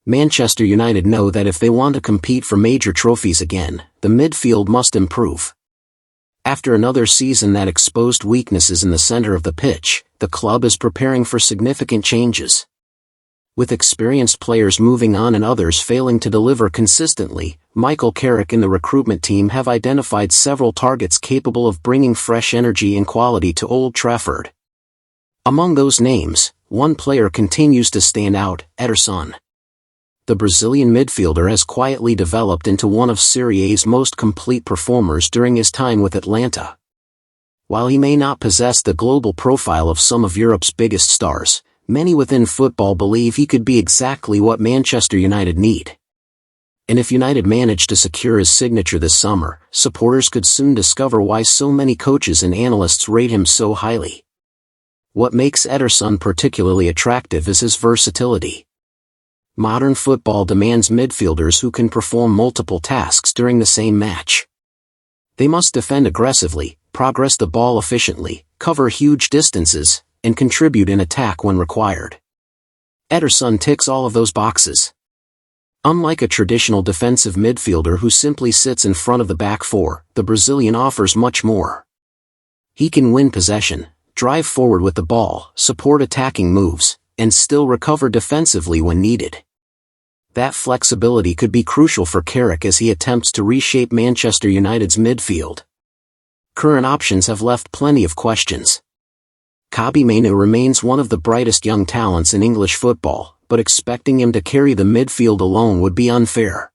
Manchester United know that if they want to compete for major trophies again, the midfield must improve. After another season that exposed weaknesses in the center of the pitch, the club is preparing for significant changes. With experienced players moving on and others failing to deliver consistently, Michael Carrick and the recruitment team have identified several targets capable of bringing fresh energy and quality to Old Trafford. Among those names, one player continues to stand out: Ederson. The Brazilian midfielder has quietly developed into one of Serie A's most complete performers during his time with Atalanta. While he may not possess the global profile of some of Europe's biggest stars, many within football believe he could be exactly what Manchester United need. And if United manage to secure his signature this summer, supporters could soon discover why so many coaches and analysts rate him so highly. What makes Ederson particularly attractive is his versatility. Modern football demands midfielders who can perform multiple tasks during the same match. They must defend aggressively, progress the ball efficiently, cover huge distances, and contribute in attack when required. Ederson ticks all of those boxes. Unlike a traditional defensive midfielder who simply sits in front of the back four, the Brazilian offers much more. He can win possession, drive forward with the ball, support attacking moves, and still recover defensively when needed. That flexibility could be crucial for Carrick as he attempts to reshape Manchester United's midfield. Current options have left plenty of questions. Kobbie Mainoo remains one of the brightest young talents in English football, but expecting him to carry the midfield alone would be unfair.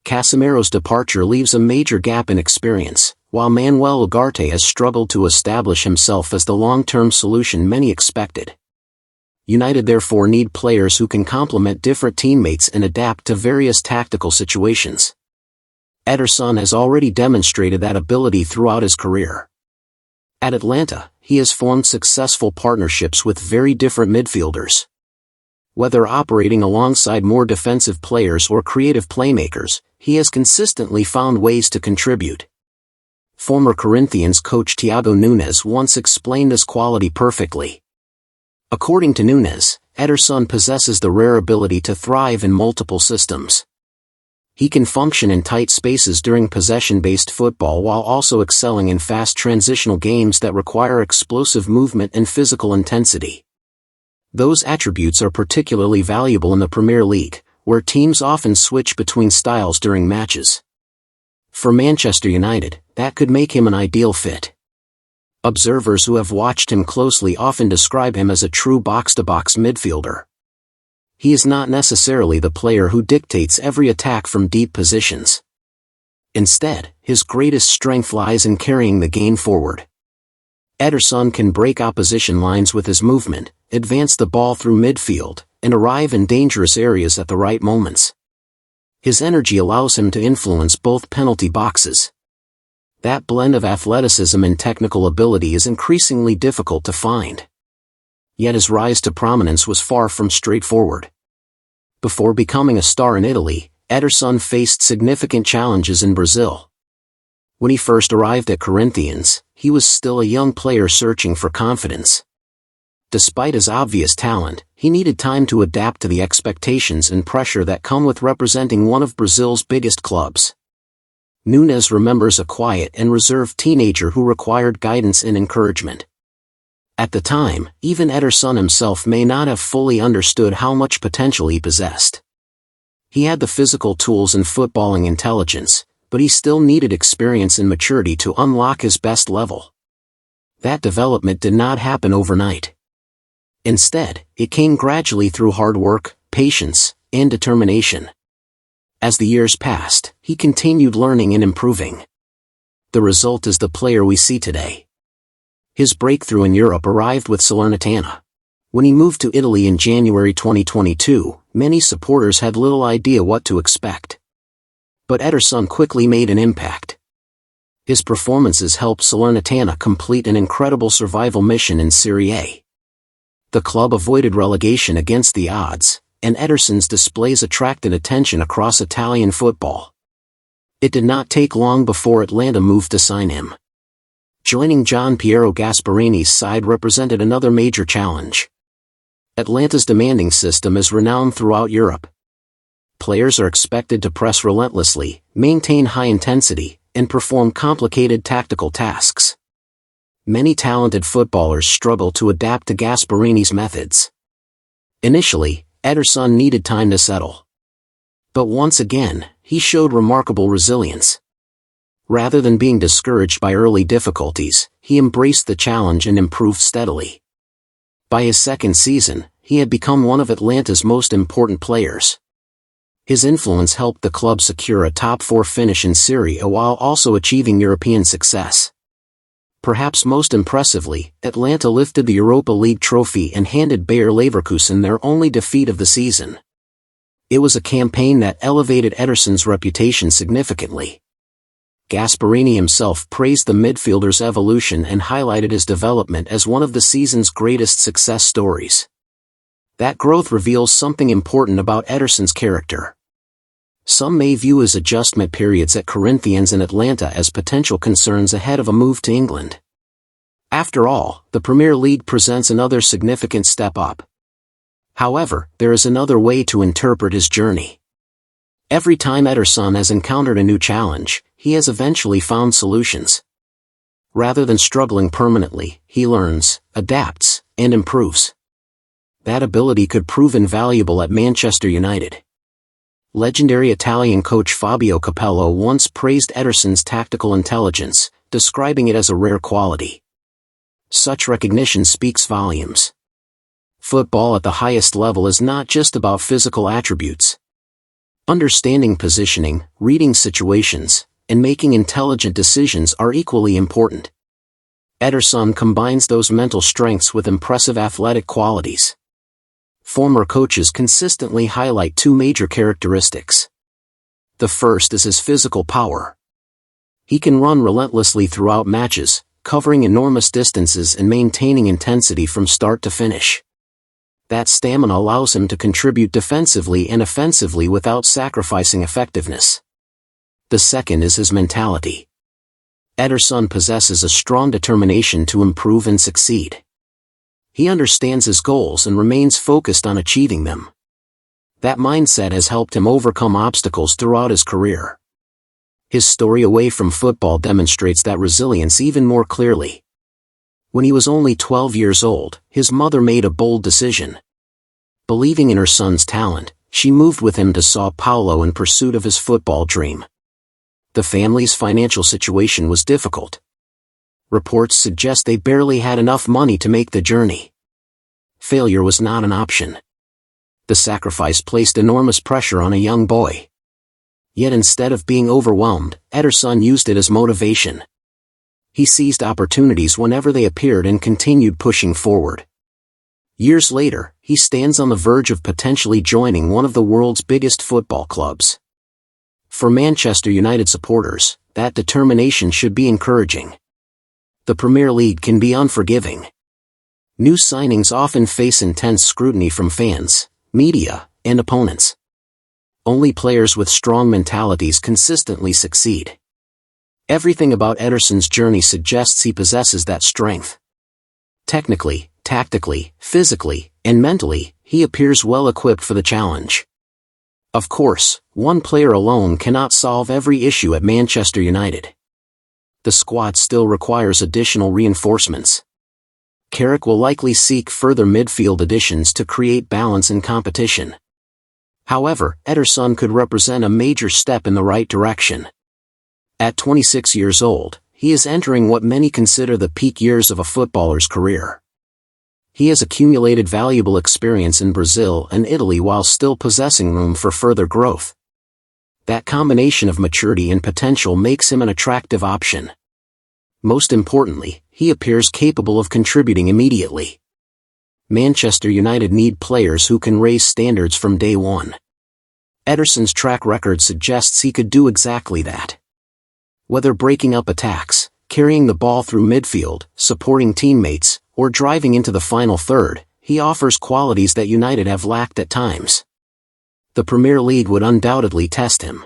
Casemiro's departure leaves a major gap in experience, while Manuel Ugarte has struggled to establish himself as the long-term solution many expected. United therefore need players who can complement different teammates and adapt to various tactical situations. Ederson has already demonstrated that ability throughout his career. At Atalanta, he has formed successful partnerships with very different midfielders. Whether operating alongside more defensive players or creative playmakers, he has consistently found ways to contribute. Former Corinthians coach Thiago Nunes once explained this quality perfectly. According to Nunes, Ederson possesses the rare ability to thrive in multiple systems. He can function in tight spaces during possession-based football while also excelling in fast transitional games that require explosive movement and physical intensity. Those attributes are particularly valuable in the Premier League, where teams often switch between styles during matches. For Manchester United, that could make him an ideal fit. Observers who have watched him closely often describe him as a true box-to-box midfielder. He is not necessarily the player who dictates every attack from deep positions. Instead, his greatest strength lies in carrying the game forward. Ederson can break opposition lines with his movement, advance the ball through midfield, and arrive in dangerous areas at the right moments. His energy allows him to influence both penalty boxes. That blend of athleticism and technical ability is increasingly difficult to find. Yet his rise to prominence was far from straightforward. Before becoming a star in Italy, Ederson faced significant challenges in Brazil. When he first arrived at Corinthians, he was still a young player searching for confidence. Despite his obvious talent, he needed time to adapt to the expectations and pressure that come with representing one of Brazil's biggest clubs. Nunes remembers a quiet and reserved teenager who required guidance and encouragement. At the time, even Ederson himself may not have fully understood how much potential he possessed. He had the physical tools and footballing intelligence, but he still needed experience and maturity to unlock his best level. That development did not happen overnight. Instead, it came gradually through hard work, patience, and determination. As the years passed, he continued learning and improving. The result is the player we see today. His breakthrough in Europe arrived with Salernitana. When he moved to Italy in January 2022, many supporters had little idea what to expect. But Ederson quickly made an impact. His performances helped Salernitana complete an incredible survival mission in Serie A. The club avoided relegation against the odds, and Ederson's displays attracted attention across Italian football. It did not take long before Atalanta moved to sign him. Joining Gian Piero Gasparini's side represented another major challenge. Atalanta's demanding system is renowned throughout Europe. Players are expected to press relentlessly, maintain high intensity, and perform complicated tactical tasks. Many talented footballers struggle to adapt to Gasparini's methods. Initially, Ederson needed time to settle. But once again, he showed remarkable resilience. Rather than being discouraged by early difficulties, he embraced the challenge and improved steadily. By his second season, he had become one of Atalanta's most important players. His influence helped the club secure a top-4 finish in Serie A while also achieving European success. Perhaps most impressively, Atalanta lifted the Europa League trophy and handed Bayer Leverkusen their only defeat of the season. It was a campaign that elevated Ederson's reputation significantly. Gasparini himself praised the midfielder's evolution and highlighted his development as one of the season's greatest success stories. That growth reveals something important about Ederson's character. Some may view his adjustment periods at Corinthians and Atalanta as potential concerns ahead of a move to England. After all, the Premier League presents another significant step up. However, there is another way to interpret his journey. Every time Ederson has encountered a new challenge, he has eventually found solutions. Rather than struggling permanently, he learns, adapts, and improves. That ability could prove invaluable at Manchester United. Legendary Italian coach Fabio Capello once praised Ederson's tactical intelligence, describing it as a rare quality. Such recognition speaks volumes. Football at the highest level is not just about physical attributes. Understanding positioning, reading situations, and making intelligent decisions are equally important. Ederson combines those mental strengths with impressive athletic qualities. Former coaches consistently highlight two major characteristics. The first is his physical power. He can run relentlessly throughout matches, covering enormous distances and maintaining intensity from start to finish. That stamina allows him to contribute defensively and offensively without sacrificing effectiveness. The second is his mentality. Ederson possesses a strong determination to improve and succeed. He understands his goals and remains focused on achieving them. That mindset has helped him overcome obstacles throughout his career. His story away from football demonstrates that resilience even more clearly. When he was only 12 years old, his mother made a bold decision. Believing in her son's talent, she moved with him to Sao Paulo in pursuit of his football dream. The family's financial situation was difficult. Reports suggest they barely had enough money to make the journey. Failure was not an option. The sacrifice placed enormous pressure on a young boy. Yet instead of being overwhelmed, Ederson used it as motivation. He seized opportunities whenever they appeared and continued pushing forward. Years later, he stands on the verge of potentially joining one of the world's biggest football clubs. For Manchester United supporters, that determination should be encouraging. The Premier League can be unforgiving. New signings often face intense scrutiny from fans, media, and opponents. Only players with strong mentalities consistently succeed. Everything about Ederson's journey suggests he possesses that strength. Technically, tactically, physically, and mentally, he appears well equipped for the challenge. Of course, one player alone cannot solve every issue at Manchester United. The squad still requires additional reinforcements. Carrick will likely seek further midfield additions to create balance in competition. However, Ederson could represent a major step in the right direction. At 26 years old, he is entering what many consider the peak years of a footballer's career. He has accumulated valuable experience in Brazil and Italy while still possessing room for further growth. That combination of maturity and potential makes him an attractive option. Most importantly, he appears capable of contributing immediately. Manchester United need players who can raise standards from day one. Ederson's track record suggests he could do exactly that. Whether breaking up attacks, carrying the ball through midfield, supporting teammates, or driving into the final third, he offers qualities that United have lacked at times. The Premier League would undoubtedly test him.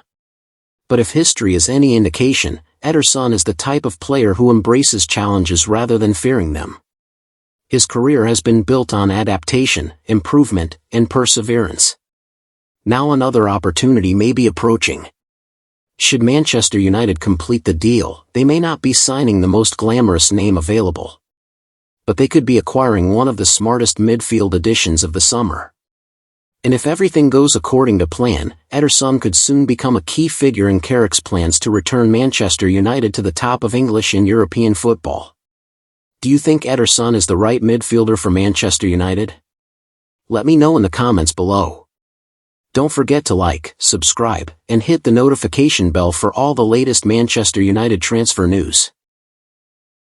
But if history is any indication, Ederson is the type of player who embraces challenges rather than fearing them. His career has been built on adaptation, improvement, and perseverance. Now another opportunity may be approaching. Should Manchester United complete the deal, they may not be signing the most glamorous name available. But they could be acquiring one of the smartest midfield additions of the summer. And if everything goes according to plan, Ederson could soon become a key figure in Carrick's plans to return Manchester United to the top of English and European football. Do you think Ederson is the right midfielder for Manchester United? Let me know in the comments below. Don't forget to like, subscribe, and hit the notification bell for all the latest Manchester United transfer news.